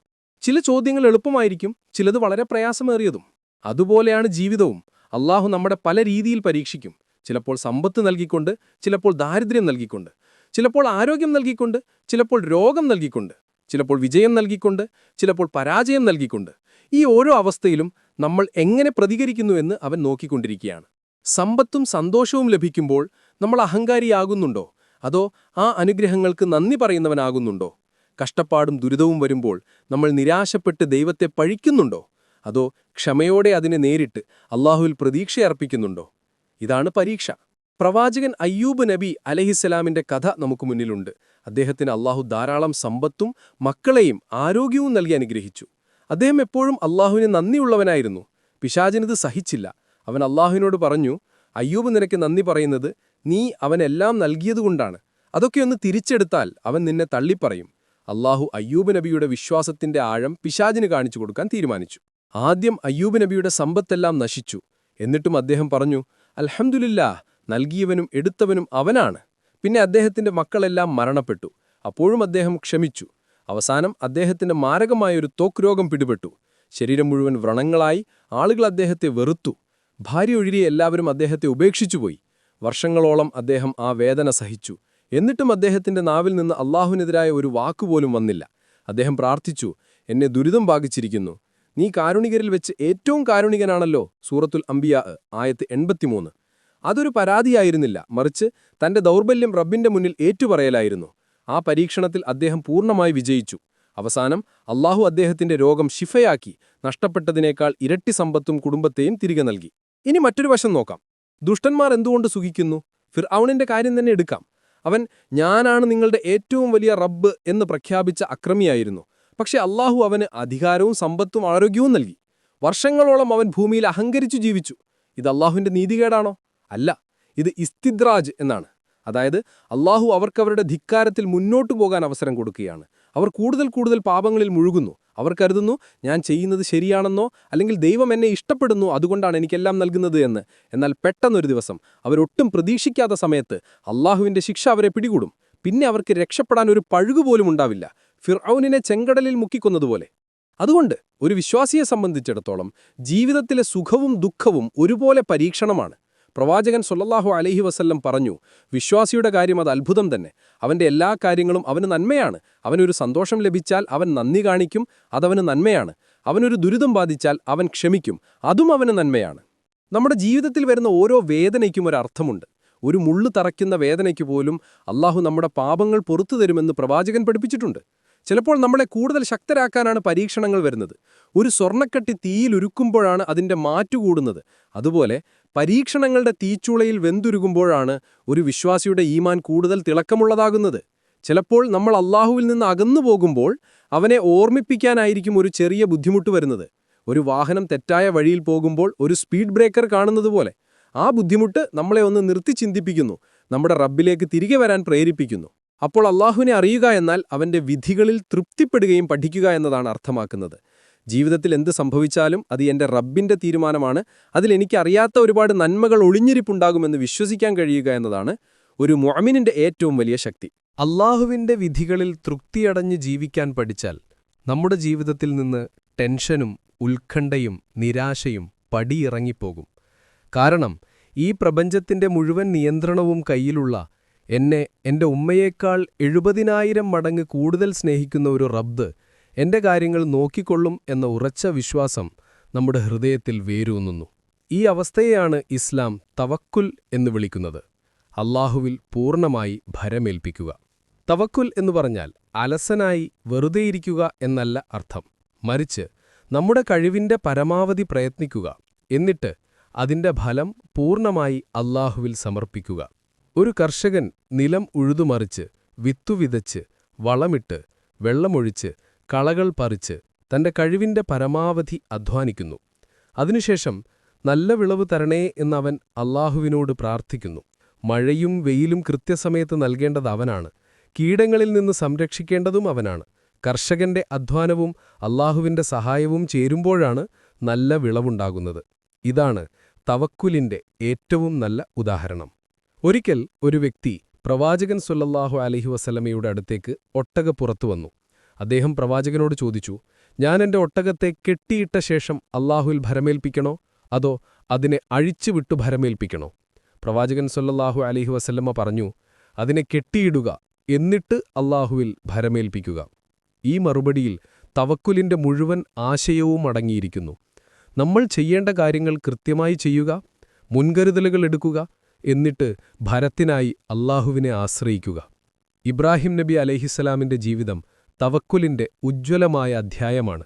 ചില ചോദ്യങ്ങൾ എളുപ്പമായിരിക്കും, ചിലത് വളരെ പ്രയാസമേറിയതും. അതുപോലെയാണ് ജീവിതവും. അല്ലാഹു നമ്മുടെ പല രീതിയിൽ പരീക്ഷിക്കും. ചിലപ്പോൾ സമ്പത്ത് നൽകിക്കൊണ്ട്, ചിലപ്പോൾ ദാരിദ്ര്യം നൽകിക്കൊണ്ട്, ചിലപ്പോൾ ആരോഗ്യം നൽകിക്കൊണ്ട്, ചിലപ്പോൾ രോഗം നൽകിക്കൊണ്ട്, ചിലപ്പോൾ വിജയം നൽകിക്കൊണ്ട്, ചിലപ്പോൾ പരാജയം നൽകിക്കൊണ്ട്. ഈ ഓരോ അവസ്ഥയിലും നമ്മൾ എങ്ങനെ പ്രതികരിക്കുന്നുവെന്ന് അവൻ നോക്കിക്കൊണ്ടിരിക്കുകയാണ്. സമ്പത്തും സന്തോഷവും ലഭിക്കുമ്പോൾ നമ്മൾ അഹങ്കാരിയാകുന്നുണ്ടോ? അതോ ആ അനുഗ്രഹങ്ങൾക്ക് നന്ദി പറയുന്നവനാകുന്നുണ്ടോ? കഷ്ടപ്പാടും ദുരിതവും വരുമ്പോൾ നമ്മൾ നിരാശപ്പെട്ട് ദൈവത്തെ പഴിക്കുന്നുണ്ടോ? അതോ ക്ഷമയോടെ അതിനെ നേരിട്ട് അല്ലാഹുവിൽ പ്രതീക്ഷയർപ്പിക്കുന്നുണ്ടോ? ഇതാണ് പരീക്ഷ. പ്രവാചകൻ അയ്യൂബ് നബി അലഹിസ്സലാമിന്റെ കഥ നമുക്ക് മുന്നിലുണ്ട്. അദ്ദേഹത്തിന് അള്ളാഹു ധാരാളം സമ്പത്തും മക്കളെയും ആരോഗ്യവും നൽകി അനുഗ്രഹിച്ചു. അദ്ദേഹം എപ്പോഴും അള്ളാഹുവിന് നന്ദിയുള്ളവനായിരുന്നു. പിശാചിനിത് സഹിച്ചില്ല. അവൻ അള്ളാഹുവിനോട് പറഞ്ഞു, അയ്യൂബ് നിനക്ക് നന്ദി പറയുന്നത് നീ അവനെല്ലാം നൽകിയതുകൊണ്ടാണ്. അതൊക്കെയൊന്ന് തിരിച്ചെടുത്താൽ അവൻ നിന്നെ തള്ളിപ്പറയും. അള്ളാഹു അയ്യൂബ് നബിയുടെ വിശ്വാസത്തിന്റെ ആഴം പിശാചിന് കാണിച്ചു കൊടുക്കാൻ തീരുമാനിച്ചു. ആദ്യം അയ്യൂബ് നബിയുടെ സമ്പത്തെല്ലാം നശിച്ചു. എന്നിട്ടും അദ്ദേഹം പറഞ്ഞു, അൽഹംദുലില്ലാഹ്, നൽകിയവനും എടുത്തവനും അവനാണ്. പിന്നെ അദ്ദേഹത്തിന്റെ മക്കളെല്ലാം മരണപ്പെട്ടു. അപ്പോഴും അദ്ദേഹം ക്ഷമിച്ചു. അവസാനം അദ്ദേഹത്തിന്റെ മാരകമായൊരു ത്വക്ക് രോഗം പിടിപെട്ടു. ശരീരം മുഴുവൻ വ്രണങ്ങളായി. ആളുകൾ അദ്ദേഹത്തെ വെറുത്തു. ഭാര്യ ഒഴികെ എല്ലാവരും അദ്ദേഹത്തെ ഉപേക്ഷിച്ചുപോയി. വർഷങ്ങളോളം അദ്ദേഹം ആ വേദന സഹിച്ചു. എന്നിട്ടും അദ്ദേഹത്തിന്റെ നാവിൽ നിന്ന് അള്ളാഹുവിനെതിരായ ഒരു വാക്കുപോലും വന്നില്ല. അദ്ദേഹം പ്രാർത്ഥിച്ചു, എന്നെ ദുരിതം ബാധിച്ചിരിക്കുന്നു. നീ കാരുണികരിൽ വെച്ച് ഏറ്റവും കാരുണികനാണല്ലോ. സൂറത്തുൽ അംബിയാ ആയത്ത് 83. അതൊരു പരാതിയായിരുന്നില്ല, മറിച്ച് തന്റെ ദൗർബല്യം റബ്ബിന്റെ മുന്നിൽ ഏറ്റുപറയലായിരുന്നു. ആ പരീക്ഷണത്തിൽ അദ്ദേഹം പൂർണ്ണമായി വിജയിച്ചു. അവസാനം അള്ളാഹു അദ്ദേഹത്തിന്റെ രോഗം ശിഫയാക്കി. നഷ്ടപ്പെട്ടതിനേക്കാൾ ഇരട്ടി സമ്പത്തും കുടുംബത്തെയും തിരികെ നൽകി. ഇനി മറ്റൊരു വശം നോക്കാം. ദുഷ്ടന്മാർ എന്തുകൊണ്ട് സുഖിക്കുന്നു? ഫിർഔനിന്റെ കാര്യം തന്നെ എടുക്കാം. അവൻ ഞാനാണ് നിങ്ങളുടെ ഏറ്റവും വലിയ റബ്ബ് എന്ന് പ്രഖ്യാപിച്ച അക്രമിയായിരുന്നു. പക്ഷെ അള്ളാഹു അവന് അധികാരവും സമ്പത്തും ആരോഗ്യവും നൽകി. വർഷങ്ങളോളം അവൻ ഭൂമിയിൽ അഹങ്കരിച്ചു ജീവിച്ചു. ഇത് അള്ളാഹുവിന്റെ നീതികേടാണോ? അല്ല, ഇത് ഇസ്തിദ്രാജ് എന്നാണ്. അതായത് അള്ളാഹു അവർക്കവരുടെ ധിക്കാരത്തിൽ മുന്നോട്ടു പോകാൻ അവസരം കൊടുക്കുകയാണ്. അവർ കൂടുതൽ കൂടുതൽ പാപങ്ങളിൽ മുഴുകുന്നു. അവർ കരുതുന്നു, ഞാൻ ചെയ്യുന്നത് ശരിയാണെന്നോ അല്ലെങ്കിൽ ദൈവം എന്നെ ഇഷ്ടപ്പെടുന്നു, അതുകൊണ്ടാണ് എനിക്കെല്ലാം നൽകുന്നത് എന്ന്. എന്നാൽ പെട്ടെന്നൊരു ദിവസം അവരൊട്ടും പ്രതീക്ഷിക്കാത്ത സമയത്ത് അള്ളാഹുവിന്റെ ശിക്ഷ അവരെ പിടികൂടും. പിന്നെ അവർക്ക് രക്ഷപ്പെടാൻ ഒരു പഴുകുപോലും ഉണ്ടാവില്ല, ഫിർഔനിനെ ചെങ്കടലിൽ മുക്കിക്കൊന്നതുപോലെ. അതുകൊണ്ട് ഒരു വിശ്വാസിയെ സംബന്ധിച്ചിടത്തോളം ജീവിതത്തിലെ സുഖവും ദുഃഖവും ഒരുപോലെ പരീക്ഷണമാണ്. പ്രവാചകൻ സ്വല്ലല്ലാഹു അലൈഹി വസല്ലം പറഞ്ഞു, വിശ്വാസിയുടെ കാര്യം അത് അത്ഭുതം തന്നെ. അവന്റെ എല്ലാ കാര്യങ്ങളും അവന് നന്മയാണ്. അവനൊരു സന്തോഷം ലഭിച്ചാൽ അവൻ നന്ദി കാണിക്കും, അതവന് നന്മയാണ്. അവനൊരു ദുരിതം ബാധിച്ചാൽ അവൻ ക്ഷമിക്കും, അതും അവന് നന്മയാണ്. നമ്മുടെ ജീവിതത്തിൽ വരുന്ന ഓരോ വേദനയ്ക്കും ഒരർത്ഥമുണ്ട്. ഒരു മുള്ളു തറയ്ക്കുന്ന വേദനയ്ക്ക് പോലും അള്ളാഹു നമ്മുടെ പാപങ്ങൾ പുറത്തു തരുമെന്ന് പ്രവാചകൻ പഠിപ്പിച്ചിട്ടുണ്ട്. ചിലപ്പോൾ നമ്മളെ കൂടുതൽ ശക്തരാക്കാനാണ് പരീക്ഷണങ്ങൾ വരുന്നത്. ഒരു സ്വർണ്ണക്കട്ടി തീയിലുരുക്കുമ്പോഴാണ് അതിന്റെ മാറ്റുകൂടുന്നത്. അതുപോലെ പരീക്ഷണങ്ങളുടെ തീച്ചൂളയിൽ വെന്തുരുകുമ്പോഴാണ് ഒരു വിശ്വാസിയുടെ ഈമാൻ കൂടുതൽ തിളക്കമുള്ളതാകുന്നത്. ചിലപ്പോൾ നമ്മൾ അള്ളാഹുവിൽ നിന്ന് അകന്നു പോകുമ്പോൾ അവനെ ഓർമ്മിപ്പിക്കാനായിരിക്കും ഒരു ചെറിയ ബുദ്ധിമുട്ട് വരുന്നത്. ഒരു വാഹനം തെറ്റായ വഴിയിൽ പോകുമ്പോൾ ഒരു സ്പീഡ് ബ്രേക്കർ കാണുന്നത് പോലെ ആ ബുദ്ധിമുട്ട് നമ്മളെ ഒന്ന് നിർത്തി ചിന്തിപ്പിക്കുന്നു, നമ്മുടെ റബ്ബിലേക്ക് തിരികെ വരാൻ പ്രേരിപ്പിക്കുന്നു. അപ്പോൾ അള്ളാഹുവിനെ അറിയുക എന്നാൽ അവന്റെ വിധികളിൽ തൃപ്തിപ്പെടുകയും പഠിക്കുക എന്നതാണ് അർത്ഥമാക്കുന്നത്. ജീവിതത്തിൽ എന്ത് സംഭവിച്ചാലും അത് എന്റെ റബ്ബിന്റെ തീരുമാനമാണ്, അതിൽ എനിക്കറിയാത്ത ഒരുപാട് നന്മകൾ ഒളിഞ്ഞിരിപ്പുണ്ടാകുമെന്ന് വിശ്വസിക്കാൻ കഴിയുക എന്നതാണ് ഒരു മുഅ്മിനിന്റെ ഏറ്റവും വലിയ ശക്തി. അള്ളാഹുവിന്റെ വിധികളിൽ തൃപ്തിയടഞ്ഞ് ജീവിക്കാൻ പഠിച്ചാൽ നമ്മുടെ ജീവിതത്തിൽ നിന്ന് ടെൻഷനും ഉത്കണ്ഠയും നിരാശയും പടിയിറങ്ങിപ്പോകും. കാരണം ഈ പ്രപഞ്ചത്തിന്റെ മുഴുവൻ നിയന്ത്രണവും കയ്യിലുള്ള എന്നെ എന്റെ ഉമ്മയേക്കാൾ 70,000 മടങ്ങ് കൂടുതൽ സ്നേഹിക്കുന്ന ഒരു റബ്ബ് എന്റെ കാര്യങ്ങൾ നോക്കിക്കൊള്ളും എന്ന ഉറച്ച വിശ്വാസം നമ്മുടെ ഹൃദയത്തിൽ വേരൂന്നുന്നു. ഈ അവസ്ഥയെയാണ് ഇസ്ലാം തവക്കുൽ എന്ന് വിളിക്കുന്നത്. അള്ളാഹുവിൽ പൂർണ്ണമായി ഭരമേൽപ്പിക്കുക. തവക്കുൽ എന്ന് പറഞ്ഞാൽ അലസനായി വെറുതെയിരിക്കുക എന്നല്ല അർത്ഥം. മറിച്ച് നമ്മുടെ കഴിവിന്റെ പരമാവധി പ്രയത്നിക്കുക, എന്നിട്ട് അതിന്റെ ഫലം പൂർണ്ണമായി അള്ളാഹുവിൽ സമർപ്പിക്കുക. ഒരു കർഷകൻ നിലം ഉഴുതുമറിച്ച് വിത്തുവിതച്ച് വളമിട്ട് വെള്ളമൊഴിച്ച് കളകൾ പറിച്ച് തന്റെ കഴിവിന്റെ പരമാവധി അധ്വാനിക്കുന്നു. അതിനുശേഷം നല്ല വിളവ് തരണേ എന്നവൻ അള്ളാഹുവിനോട് പ്രാർത്ഥിക്കുന്നു. മഴയും വെയിലും കൃത്യസമയത്ത് നൽകേണ്ടത് അവനാണ്. കീടങ്ങളിൽ നിന്ന് സംരക്ഷിക്കേണ്ടതും അവനാണ്. കർഷകന്റെ അധ്വാനവും അള്ളാഹുവിന്റെ സഹായവും ചേരുമ്പോഴാണ് നല്ല വിളവുണ്ടാകുന്നത്. ഇതാണ് തവക്കുലിന്റെ ഏറ്റവും നല്ല ഉദാഹരണം. ഒരിക്കൽ ഒരു വ്യക്തി പ്രവാചകൻ സ്വല്ലല്ലാഹു അലൈഹി വസല്ലമയുടെ അടുത്തേക്ക് ഒട്ടകപ്പുറത്തു വന്നു. അദ്ദേഹം പ്രവാചകനോട് ചോദിച്ചു, ഞാൻ എന്റെ ഒട്ടകത്തെ കെട്ടിയിട്ട ശേഷം അള്ളാഹുവിൽ ഭരമേൽപ്പിക്കണോ, അതോ അതിനെ അഴിച്ചുവിട്ടു ഭരമേൽപ്പിക്കണോ? പ്രവാചകൻ സ്വല്ലല്ലാഹു അലൈഹി വസല്ലമ പറഞ്ഞു, അതിനെ കെട്ടിയിടുക, എന്നിട്ട് അള്ളാഹുവിൽ ഭരമേൽപ്പിക്കുക. ഈ മറുപടിയിൽ തവക്കുലിന്റെ മുഴുവൻ ആശയവും അടങ്ങിയിരിക്കുന്നു. നമ്മൾ ചെയ്യേണ്ട കാര്യങ്ങൾ കൃത്യമായി ചെയ്യുക, മുൻകരുതലുകൾ എടുക്കുക, എന്നിട്ട് ഭരത്തിനായി അള്ളാഹുവിനെ ആശ്രയിക്കുക. ഇബ്രാഹിം നബി അലൈഹിസ്സലാമിന്റെ ജീവിതം തവക്കുലിന്റെ ഉജ്ജ്വലമായ അധ്യായമാണ്.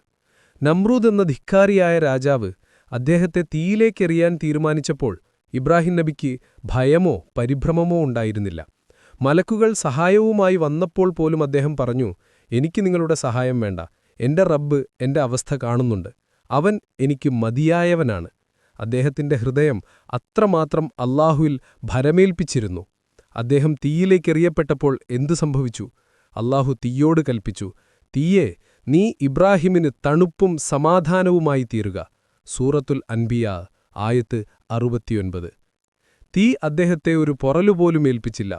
നമ്രൂദ് എന്ന ധിക്കാരിയായ രാജാവ് അദ്ദേഹത്തെ തീയിലേക്കെറിയാൻ തീരുമാനിച്ചപ്പോൾ ഇബ്രാഹിം നബിക്ക് ഭയമോ പരിഭ്രമമോ ഉണ്ടായിരുന്നില്ല. മലക്കുകൾ സഹായവുമായി വന്നപ്പോൾ പോലും അദ്ദേഹം പറഞ്ഞു, എനിക്ക് നിങ്ങളുടെ സഹായം വേണ്ട, എന്റെ റബ്ബ് എന്റെ അവസ്ഥ കാണുന്നുണ്ട്, അവൻ എനിക്ക് മതിയായവനാണ്. അദ്ദേഹത്തിന്റെ ഹൃദയം അത്രമാത്രം അല്ലാഹുവിൽ ഭരമേൽപ്പിച്ചിരുന്നു. അദ്ദേഹം തീയിലേക്കെറിയപ്പെട്ടപ്പോൾ എന്തു സംഭവിച്ചു? അല്ലാഹു തീയോട് കൽപ്പിച്ചു, തീയേ, നീ ഇബ്രാഹിമിന് തണുപ്പും സമാധാനവുമായി തീരുക. സൂറത്തുൽ അൻബിയാ ആയത്ത് 69. തീ അദ്ദേഹത്തെ ഒരു പൊറലുപോലും ഏൽപ്പിച്ചില്ല.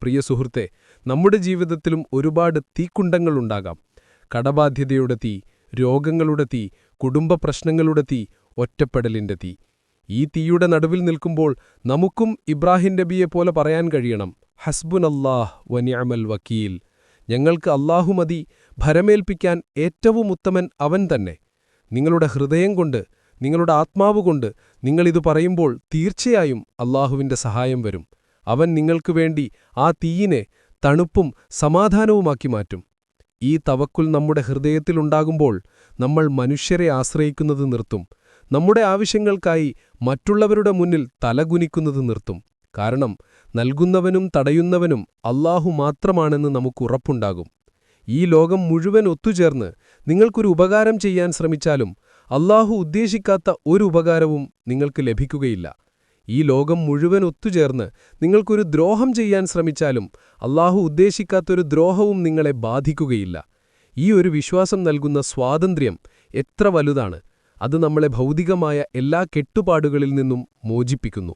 പ്രിയ സുഹൃത്തെ, നമ്മുടെ ജീവിതത്തിലും ഒരുപാട് തീക്കുണ്ടങ്ങളുണ്ടാകാം. കടബാധ്യതയുടെ തീ, രോഗങ്ങളുടെ തീ, കുടുംബ പ്രശ്നങ്ങളുടെ തീ, ഒറ്റപ്പെടലിന്റെ തീ. ഈ തീയുടെ നടുവിൽ നിൽക്കുമ്പോൾ നമുക്കും ഇബ്രാഹിം നബിയെപ്പോലെ പറയാൻ കഴിയണം, ഹസ്ബുനല്ലാഹ് വനിഅമൽ വക്കീൽ. ഞങ്ങൾക്ക് അല്ലാഹു മതി, ഭരമേൽപ്പിക്കാൻ ഏറ്റവും ഉത്തമൻ അവൻ തന്നെ. നിങ്ങളുടെ ഹൃദയം കൊണ്ട്, നിങ്ങളുടെ ആത്മാവുകൊണ്ട് നിങ്ങളിതു പറയുമ്പോൾ തീർച്ചയായും അല്ലാഹുവിന്റെ സഹായം വരും. അവൻ നിങ്ങൾക്ക് വേണ്ടി ആ തീയിനെ തണുപ്പും സമാധാനവുമാക്കി മാറ്റും. ഈ തവക്കുൽ നമ്മുടെ ഹൃദയത്തിലുണ്ടാകുമ്പോൾ നമ്മൾ മനുഷ്യരെ ആശ്രയിക്കുന്നത് നിർത്തും. നമ്മുടെ ആവശ്യങ്ങൾക്കായി മറ്റുള്ളവരുടെ മുന്നിൽ തലകുനിക്കുന്നത് നിർത്തും. കാരണം നൽകുന്നവനും തടയുന്നവനും അല്ലാഹു മാത്രമാണെന്ന് നമുക്കുറപ്പുണ്ടാകും. ഈ ലോകം മുഴുവൻ ഒത്തുചേർന്ന് നിങ്ങൾക്കൊരു ഉപകാരം ചെയ്യാൻ ശ്രമിച്ചാലും അല്ലാഹു ഉദ്ദേശിക്കാത്ത ഒരു ഉപകാരവും നിങ്ങൾക്ക് ലഭിക്കുകയില്ല. ഈ ലോകം മുഴുവൻ ഒത്തുചേർന്ന് നിങ്ങൾക്കൊരു ദ്രോഹം ചെയ്യാൻ ശ്രമിച്ചാലും അല്ലാഹു ഉദ്ദേശിക്കാത്തൊരു ദ്രോഹവും നിങ്ങളെ ബാധിക്കുകയില്ല. ഈ ഒരു വിശ്വാസം നൽകുന്ന സ്വാതന്ത്ര്യം എത്ര വലുതാണ്! അത് നമ്മളെ ഭൗതികമായ എല്ലാ കെട്ടുപാടുകളിൽ നിന്നും മോചിപ്പിക്കുന്നു.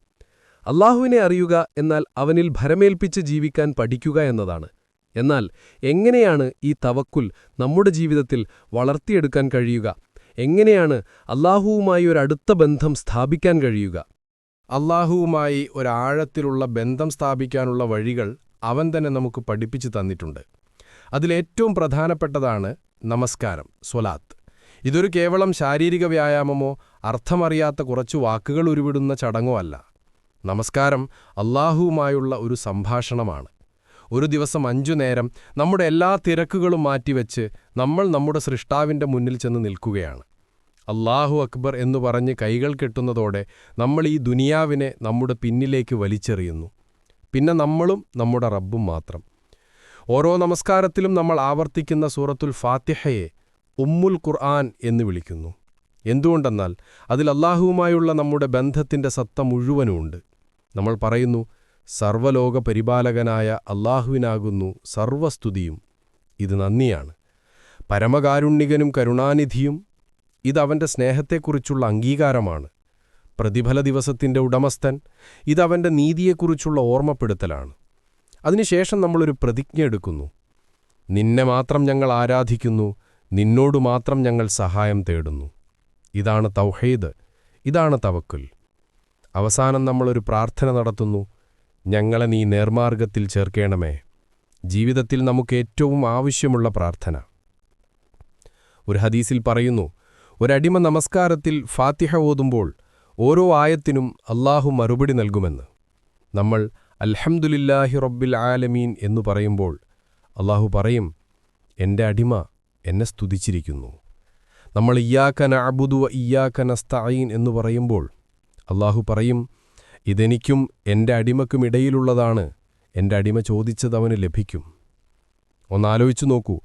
അല്ലാഹുവിനെ അറിയുക എന്നാൽ അവനിൽ ഭരമേൽപ്പിച്ച് ജീവിക്കാൻ പഠിക്കുക എന്നതാണ്. എന്നാൽ എങ്ങനെയാണ് ഈ തവക്കുൽ നമ്മുടെ ജീവിതത്തിൽ വളർത്തിയെടുക്കാൻ കഴിയുക? എങ്ങനെയാണ് അല്ലാഹുവുമായി ഒരടുത്ത ബന്ധം സ്ഥാപിക്കാൻ കഴിയുക? അല്ലാഹുവുമായി ഒരാഴത്തിലുള്ള ബന്ധം സ്ഥാപിക്കാനുള്ള വഴികൾ അവൻ തന്നെ നമുക്ക് പഠിപ്പിച്ചു തന്നിട്ടുണ്ട്. അതിലേറ്റവും പ്രധാനപ്പെട്ടതാണ് നമസ്കാരം, സ്വലാത്ത്. ഇതൊരു കേവലം ശാരീരിക വ്യായാമമോ അർത്ഥമറിയാത്ത കുറച്ചു വാക്കുകൾ ഉരുവിടുന്ന ചടങ്ങോ അല്ല. നമസ്കാരം അല്ലാഹുവുമായുള്ള ഒരു സംഭാഷണമാണ്. ഒരു ദിവസം 5 നേരം നമ്മുടെ എല്ലാ തിരക്കുകളും മാറ്റിവെച്ച് നമ്മൾ നമ്മുടെ സൃഷ്ടാവിന്റെ മുന്നിൽ ചെന്ന് നിൽക്കുകയാണ്. അല്ലാഹു അക്ബർ എന്നു പറഞ്ഞ് കൈകൾ കെട്ടുന്നതോടെ നമ്മൾ ഈ ദുനിയാവിനെ നമ്മുടെ പിന്നിലേക്ക് വലിച്ചെറിയുന്നു. പിന്നെ നമ്മളും നമ്മുടെ റബ്ബും മാത്രം. ഓരോ നമസ്കാരത്തിലും നമ്മൾ ആവർത്തിക്കുന്ന സൂറത്തുൽ ഫാത്തിഹയെ ഉമ്മുൽ ഖുർആൻ എന്ന് വിളിക്കുന്നു. എന്തുകൊണ്ടെന്നാൽ അതിൽ അല്ലാഹുവുമായുള്ള നമ്മുടെ ബന്ധത്തിന്റെ സത്ത മുഴുവനുമുണ്ട്. നമ്മൾ പറയുന്നു, സർവ്വലോക പരിപാലകനായ അല്ലാഹുവിനാകുന്നു സർവസ്തുതിയും. ഇത് നന്ദിയാണ്. പരമകാരുണ്യകനും കരുണാനിധിയും. ഇതവന്റെ സ്നേഹത്തെക്കുറിച്ചുള്ള അംഗീകാരമാണ്. പ്രതിഫല ദിവസത്തിന്റെ ഉടമസ്ഥൻ. ഇതവന്റെ നീതിയെക്കുറിച്ചുള്ള ഓർമ്മപ്പെടുത്തലാണ്. അതിനുശേഷം നമ്മളൊരു പ്രതിജ്ഞ എടുക്കുന്നു. നിന്നെ മാത്രം ഞങ്ങൾ ആരാധിക്കുന്നു, നിന്നോടു മാത്രം ഞങ്ങൾ സഹായം തേടുന്നു. ഇതാണ് തൗഹീദ്, ഇതാണ് തവക്കുൽ. അവസാനം നമ്മളൊരു പ്രാർത്ഥന നടത്തുന്നു, ഞങ്ങളെ നീ നേർമാർഗത്തിൽ ചേർക്കേണമേ. ജീവിതത്തിൽ നമുക്കേറ്റവും ആവശ്യമുള്ള പ്രാർത്ഥന. ഒരു ഹദീസിൽ പറയുന്നു, ഒരടിമ നമസ്കാരത്തിൽ ഫാത്തിഹ ഓതുമ്പോൾ ഓരോ ആയത്തിനും അല്ലാഹു മറുപടി നൽകുമെന്ന്. നമ്മൾ അൽഹംദുലില്ലാഹി റബ്ബിൽ ആലമീൻ എന്നു പറയുമ്പോൾ അല്ലാഹു പറയും, എന്റെ അടിമ എന്നെ സ്തുതിച്ചിരിക്കുന്നു. നമ്മൾ ഇയ്യാക നഅ്ബുദു വ ഇയ്യാക നസ്തഈൻ എന്നു പറയുമ്പോൾ അല്ലാഹു പറയും, ഇതെനിക്കും എന്റെ അടിമക്കുമിടയിലുള്ളതാണ്, എന്റെ അടിമ ചോദിച്ചത് അവന് ലഭിക്കും. ഒന്നാലോചിച്ചു നോക്കൂ,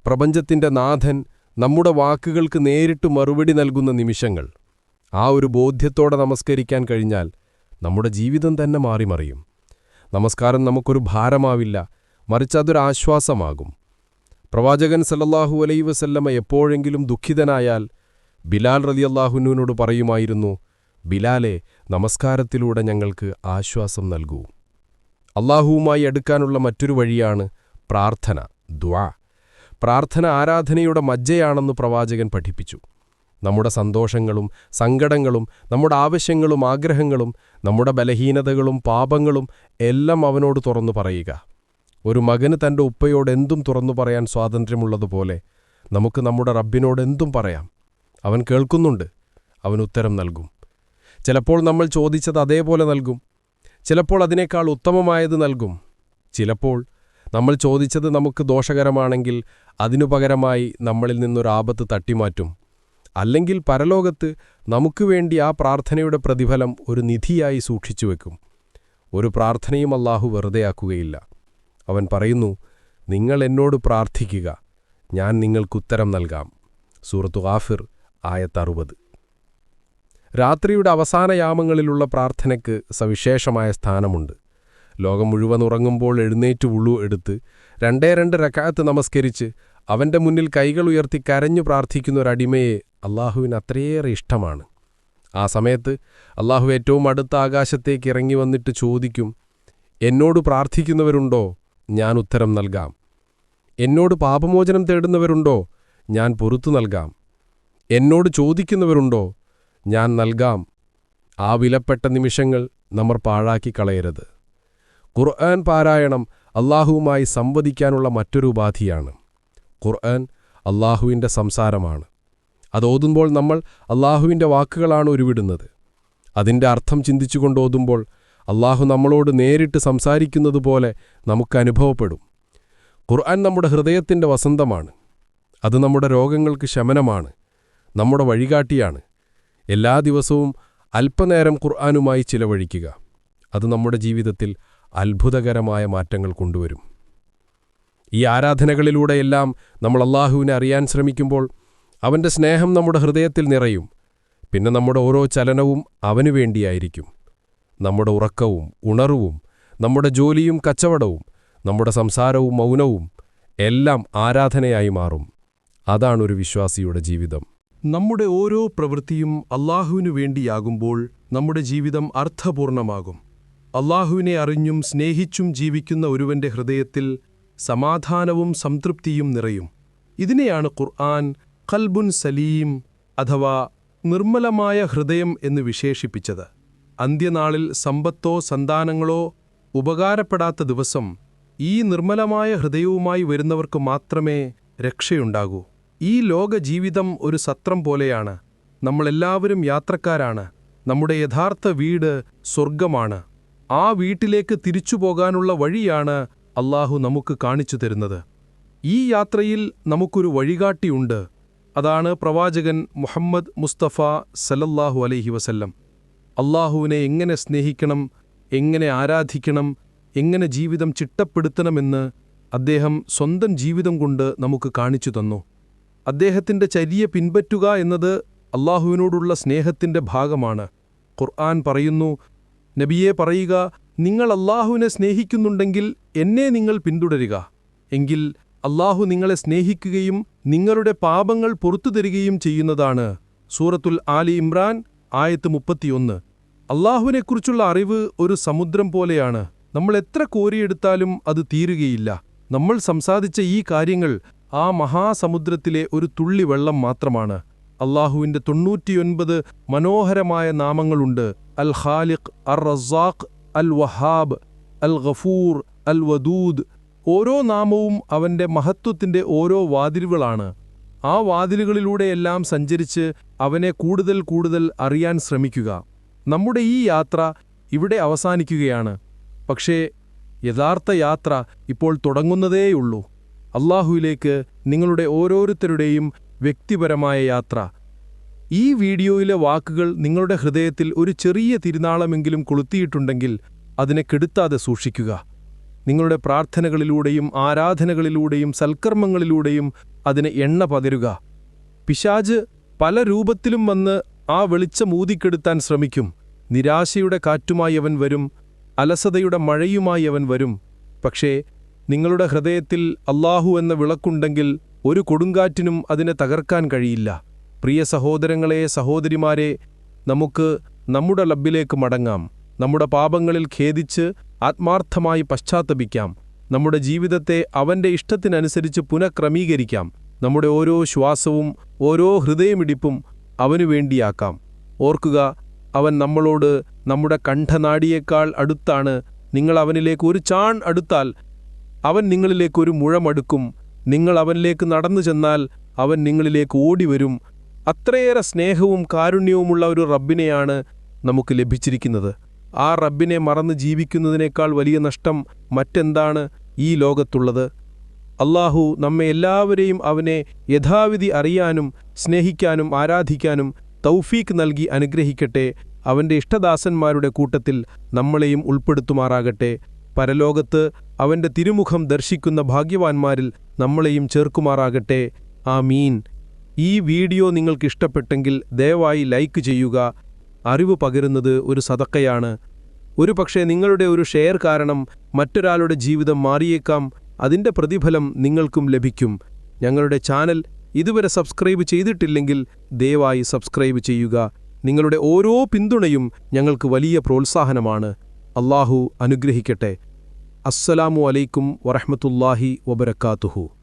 പ്രപഞ്ചത്തിന്റെ നാഥൻ നമ്മുടെ വാക്കുകൾക്ക് നേരിട്ട് മറുപടി നൽകുന്ന നിമിഷങ്ങൾ. ആ ഒരു ബോധ്യത്തോടെ നമസ്കരിക്കാൻ കഴിഞ്ഞാൽ നമ്മുടെ ജീവിതം തന്നെ മാറിമറിയും. നമസ്കാരം നമുക്കൊരു ഭാരമാവില്ല, മറിച്ച് അതൊരാശ്വാസമാകും. പ്രവാചകൻ സല്ലല്ലാഹു അലൈഹി വസല്ലമ എപ്പോഴെങ്കിലും ദുഃഖിതനായാൽ ബിലാൽ റളിയല്ലാഹുവിനോട് പറയുമായിരുന്നു, ബിലാലെ, നമസ്കാരത്തിലൂടെ ഞങ്ങൾക്ക് ആശ്വാസം നൽകൂ. അല്ലാഹുവുമായി അടുക്കാനുള്ള മറ്റൊരു വഴിയാണ് പ്രാർത്ഥന, ദുആ. പ്രാർത്ഥന ആരാധനയുടെ മജ്ജയാണെന്ന് പ്രവാചകൻ പഠിപ്പിച്ചു. നമ്മുടെ സന്തോഷങ്ങളും സങ്കടങ്ങളും നമ്മുടെ ആവശ്യങ്ങളും ആഗ്രഹങ്ങളും നമ്മുടെ ബലഹീനതകളും പാപങ്ങളും എല്ലാം അവനോട് തുറന്നു പറയുക. ഒരു മകന് തന്റെ ഉപ്പയോട് എന്തും തുറന്നു പറയാൻ സ്വാതന്ത്ര്യമുള്ളതുപോലെ നമുക്ക് നമ്മുടെ റബ്ബിനോട് എന്തും പറയാം. അവൻ കേൾക്കുന്നുണ്ട്, അവൻ ഉത്തരം നൽകും. ചിലപ്പോൾ നമ്മൾ ചോദിച്ചത് അതേപോലെ നൽകും, ചിലപ്പോൾ അതിനേക്കാൾ ഉത്തമമായത് നൽകും. ചിലപ്പോൾ നമ്മൾ ചോദിച്ചത് നമുക്ക് ദോഷകരമാണെങ്കിൽ അതിനു പകരമായി നമ്മളിൽ നിന്നൊരാപത്ത് തട്ടിമാറ്റും. അല്ലെങ്കിൽ പരലോകത്ത് നമുക്ക് വേണ്ടി ആ പ്രാർത്ഥനയുടെ പ്രതിഫലം ഒരു നിധിയായി സൂക്ഷിച്ചുവെക്കും. ഒരു പ്രാർത്ഥനയും അല്ലാഹു വെറുതെയാക്കുകയില്ല. അവൻ പറയുന്നു, നിങ്ങൾ എന്നോട് പ്രാർത്ഥിക്കുക, ഞാൻ നിങ്ങൾക്കുത്തരം നൽകാം. സൂറത്തു ഗാഫിർ ആയത്ത് 60. രാത്രിയുടെ അവസാന യാമങ്ങളിലുള്ള പ്രാർത്ഥനയ്ക്ക് സവിശേഷമായ സ്ഥാനമുണ്ട്. ലോകം മുഴുവൻ ഉറങ്ങുമ്പോൾ എഴുന്നേറ്റ് വുളു എടുത്ത് 2 റക്അത്ത് നമസ്കരിച്ച് അവന്റെ മുന്നിൽ കൈകൾ ഉയർത്തി കരഞ്ഞു പ്രാർത്ഥിക്കുന്ന ഒരടിമയെ അല്ലാഹുവിന് അത്രയേറെ ഇഷ്ടമാണ്. ആ സമയത്ത് അല്ലാഹു ഏറ്റവും അടുത്ത ആകാശത്തേക്ക് ഇറങ്ങി വന്നിട്ട് ചോദിക്കും, എന്നോട് പ്രാർത്ഥിക്കുന്നവരുണ്ടോ? ഞാൻ ഉത്തരം നൽകാം. എന്നോട് പാപമോചനം തേടുന്നവരുണ്ടോ? ഞാൻ പൊറുത്തു നൽകാം. എന്നോട് ചോദിക്കുന്നവരുണ്ടോ? ഞാൻ നൽകാം. ആ വിലപ്പെട്ട നിമിഷങ്ങൾ നമ്മൾ പാഴാക്കി കളയരുത്. ഖുർആൻ പാരായണം അല്ലാഹുവുമായി സംവദിക്കാനുള്ള മറ്റൊരു ഉപാധിയാണ്. ഖുർആൻ അല്ലാഹുവിൻ്റെ സംസാരമാണ്. അതോതുമ്പോൾ നമ്മൾ അല്ലാഹുവിൻ്റെ വാക്കുകളാണ് ഉരുവിടുന്നത്. അതിൻ്റെ അർത്ഥം ചിന്തിച്ചുകൊണ്ട് ഓതുമ്പോൾ അല്ലാഹു നമ്മളോട് നേരിട്ട് സംസാരിക്കുന്നതുപോലെ നമുക്ക് അനുഭവപ്പെടും. ഖുർആൻ നമ്മുടെ ഹൃദയത്തിൻ്റെ വസന്തമാണ്. അത് നമ്മുടെ രോഗങ്ങൾക്ക് ശമനമാണ്, നമ്മുടെ വഴികാട്ടിയാണ്. എല്ലാ ദിവസവും അല്പനേരം ഖുർആനുമായി ചിലവഴിക്കുക. അത് നമ്മുടെ ജീവിതത്തിൽ അത്ഭുതകരമായ മാറ്റങ്ങൾ കൊണ്ടുവരും. ഈ ആരാധനകളിലൂടെയെല്ലാം നമ്മൾ അല്ലാഹുവിനെ അറിയാൻ ശ്രമിക്കുമ്പോൾ അവൻ്റെ സ്നേഹം നമ്മുടെ ഹൃദയത്തിൽ നിറയും. പിന്നെ നമ്മുടെ ഓരോ ചലനവും അവനു വേണ്ടിയായിരിക്കും. നമ്മുടെ ഉറക്കവും ഉണർവും, നമ്മുടെ ജോലിയും കച്ചവടവും, നമ്മുടെ സംസാരവും മൗനവും എല്ലാം ആരാധനയായി മാറും. അതാണൊരു വിശ്വാസിയുടെ ജീവിതം. നമ്മുടെ ഓരോ പ്രവൃത്തിയും അല്ലാഹുവിനു വേണ്ടിയാകുമ്പോൾ നമ്മുടെ ജീവിതം അർത്ഥപൂർണമാകും. അല്ലാഹുവിനെ അറിഞ്ഞും സ്നേഹിച്ചും ജീവിക്കുന്ന ഒരുവന്റെ ഹൃദയത്തിൽ സമാധാനവും സംതൃപ്തിയും നിറയും. ഇതിനെയാണ് ഖുർആൻ ഖൽബുൻ സലീം അഥവാ നിർമ്മലമായ ഹൃദയം എന്ന് വിശേഷിപ്പിച്ചത്. അന്ത്യനാളിൽ സമ്പത്തോ സന്താനങ്ങളോ ഉപകാരപ്പെടാത്ത ദിവസം ഈ നിർമ്മലമായ ഹൃദയവുമായി വരുന്നവർക്ക് മാത്രമേ രക്ഷയുണ്ടാകൂ. ഈ ലോക ജീവിതം ഒരു സത്രം പോലെയാണ്. നമ്മളെല്ലാവരും യാത്രക്കാരാണ്. നമ്മുടെ യഥാർത്ഥ വീട് സ്വർഗമാണ്. ആ വീട്ടിലേക്ക് തിരിച്ചുപോകാനുള്ള വഴിയാണ് അല്ലാഹു നമുക്ക് കാണിച്ചു തരുന്നത്. ഈ യാത്രയിൽ നമുക്കൊരു വഴികാട്ടിയുണ്ട്. അതാണ് പ്രവാചകൻ മുഹമ്മദ് മുസ്തഫ സല്ലല്ലാഹു അലൈഹി വസല്ലം. അല്ലാഹുവിനെ എങ്ങനെ സ്നേഹിക്കണം, എങ്ങനെ ആരാധിക്കണം, എങ്ങനെ ജീവിതം ചിട്ടപ്പെടുത്തണമെന്ന് അദ്ദേഹം സ്വന്തം ജീവിതം കൊണ്ട് നമുക്ക് കാണിച്ചു തന്നു. അദ്ദേഹത്തിൻ്റെ ചര്യ പിൻപറ്റുക എന്നത് അല്ലാഹുവിനോടുള്ള സ്നേഹത്തിൻ്റെ ഭാഗമാണ്. ഖുർആൻ പറയുന്നു, നബിയെ പറയുക, നിങ്ങൾ അല്ലാഹുവിനെ സ്നേഹിക്കുന്നുണ്ടെങ്കിൽ എന്നെ നിങ്ങൾ പിന്തുടരുക. എങ്കിൽ അല്ലാഹു നിങ്ങളെ സ്നേഹിക്കുകയും നിങ്ങളുടെ പാപങ്ങൾ പുറത്തുതരികയും ചെയ്യുന്നതാണ്. സൂറത്തുൽ ആലി ഇമ്രാൻ ആയത്ത് 31. അല്ലാഹുവിനെക്കുറിച്ചുള്ള അറിവ് ഒരു സമുദ്രം പോലെയാണ്. നമ്മൾ എത്ര കോരിയെടുത്താലും അത് തീരുകയില്ല. നമ്മൾ സംസാരിച്ച ഈ കാര്യങ്ങൾ ആ മഹാസമുദ്രത്തിലെ ഒരു തുള്ളി വെള്ളം മാത്രമാണ്. അല്ലാഹുവിൻ്റെ 99 മനോഹരമായ നാമങ്ങളുണ്ട്. അൽ ഖാലിഖ്, അർ റസാഖ്, അൽ വഹാബ്, അൽ ഗഫൂർ, അൽ വദൂദ്. ഓരോ നാമവും അവൻ്റെ മഹത്വത്തിൻ്റെ ഓരോ വാതിലുകളാണ്. ആ വാതിലുകളിലൂടെയെല്ലാം സഞ്ചരിച്ച് അവനെ കൂടുതൽ കൂടുതൽ അറിയാൻ ശ്രമിക്കുക. നമ്മുടെ ഈ യാത്ര ഇവിടെ അവസാനിക്കുകയാണ്. പക്ഷേ യഥാർത്ഥ യാത്ര ഇപ്പോൾ തുടങ്ങുന്നതേയുള്ളൂ. അല്ലാഹുവിലേക്ക് നിങ്ങളുടെ ഓരോരുത്തരുടെയും വ്യക്തിപരമായ യാത്ര. ഈ വീഡിയോയിലെ വാക്കുകൾ നിങ്ങളുടെ ഹൃദയത്തിൽ ഒരു ചെറിയ തിരുനാളമെങ്കിലും കൊളുത്തിയിട്ടുണ്ടെങ്കിൽ അതിനെ കെടുത്താതെ സൂക്ഷിക്കുക. നിങ്ങളുടെ പ്രാർത്ഥനകളിലൂടെയും ആരാധനകളിലൂടെയും സൽക്കർമ്മങ്ങളിലൂടെയും അതിന് എണ്ണ പകരുക. പിശാച് പല രൂപത്തിലും വന്ന് ആ വെളിച്ചം ഊതിക്കെടുത്താൻ ശ്രമിക്കും. നിരാശയുടെ കാറ്റുമായി അവൻ വരും, അലസതയുടെ മഴയുമായി അവൻ വരും. പക്ഷേ നിങ്ങളുടെ ഹൃദയത്തിൽ അല്ലാഹു എന്ന വിളക്കുണ്ടെങ്കിൽ ഒരു കൊടുങ്കാറ്റിനും അതിനെ തകർക്കാൻ കഴിയില്ല. പ്രിയ സഹോദരങ്ങളെ, സഹോദരിമാരെ, നമുക്ക് നമ്മുടെ റബ്ബിലേക്ക് മടങ്ങാം. നമ്മുടെ പാപങ്ങളിൽ ഖേദിച്ച് ആത്മാർത്ഥമായി പശ്ചാത്തപിക്കാം. നമ്മുടെ ജീവിതത്തെ അവൻ്റെ ഇഷ്ടത്തിനനുസരിച്ച് പുനഃക്രമീകരിക്കാം. നമ്മുടെ ഓരോ ശ്വാസവും ഓരോ ഹൃദയമിടിപ്പും അവനു വേണ്ടിയാക്കാം. ഓർക്കുക, അവൻ നമ്മളോട് നമ്മുടെ കണ്ഠനാടിയേക്കാൾ അടുത്താണ്. നിങ്ങൾ അവനിലേക്ക് ഒരു ചാൺ അടുത്താൽ അവൻ നിങ്ങളിലേക്ക് ഒരു മുഴമടുക്കും. നിങ്ങൾ അവനിലേക്ക് നടന്നു ചെന്നാൽ അവൻ നിങ്ങളിലേക്ക് ഓടിവരും. അത്രയേറെ സ്നേഹവും കാരുണ്യവുമുള്ള ഒരു റബ്ബിനെയാണ് നമുക്ക് ലഭിച്ചിരിക്കുന്നത്. ആ റബ്ബിനെ മറന്ന് ജീവിക്കുന്നതിനേക്കാൾ വലിയ നഷ്ടം മറ്റെന്താണ് ഈ ലോകത്തുള്ളത്? അല്ലാഹു നമ്മെ എല്ലാവരെയും അവനെ യഥാവിധി അറിയാനും സ്നേഹിക്കാനും ആരാധിക്കാനും തൗഫീക്ക് നൽകി അനുഗ്രഹിക്കട്ടെ. അവന്റെ ഇഷ്ടദാസന്മാരുടെ കൂട്ടത്തിൽ നമ്മളെയും ഉൾപ്പെടുത്തുമാറാകട്ടെ. പരലോകത്ത് അവന്റെ തിരുമുഖം ദർശിക്കുന്ന ഭാഗ്യവാന്മാരിൽ നമ്മളെയും ചേർക്കുമാറാകട്ടെ. ആമീൻ. ഈ വീഡിയോ നിങ്ങൾക്കിഷ്ടപ്പെട്ടെങ്കിൽ ദയവായി ലൈക്ക് ചെയ്യുക. അറിവ് പകരുന്നത് ഒരു സദക്കയാണ്. ഒരുപക്ഷേ നിങ്ങളുടെ ഒരു ഷെയർ കാരണം മറ്റൊരാളുടെ ജീവിതം മാറിയേക്കാം. അതിന്റെ പ്രതിഫലം നിങ്ങൾക്കും ലഭിക്കും. ഞങ്ങളുടെ ചാനൽ ഇതുവരെ സബ്സ്ക്രൈബ് ചെയ്തിട്ടില്ലെങ്കിൽ ദയവായി സബ്സ്ക്രൈബ് ചെയ്യുക. നിങ്ങളുടെ ഓരോ പിന്തുണയും ഞങ്ങൾക്ക് വലിയ പ്രോത്സാഹനമാണ്. അല്ലാഹു അനുഗ്രഹിക്കട്ടെ. അസ്സലാമു അലൈക്കും വറഹ്മത്തുള്ളാഹി വബറകാതുഹു.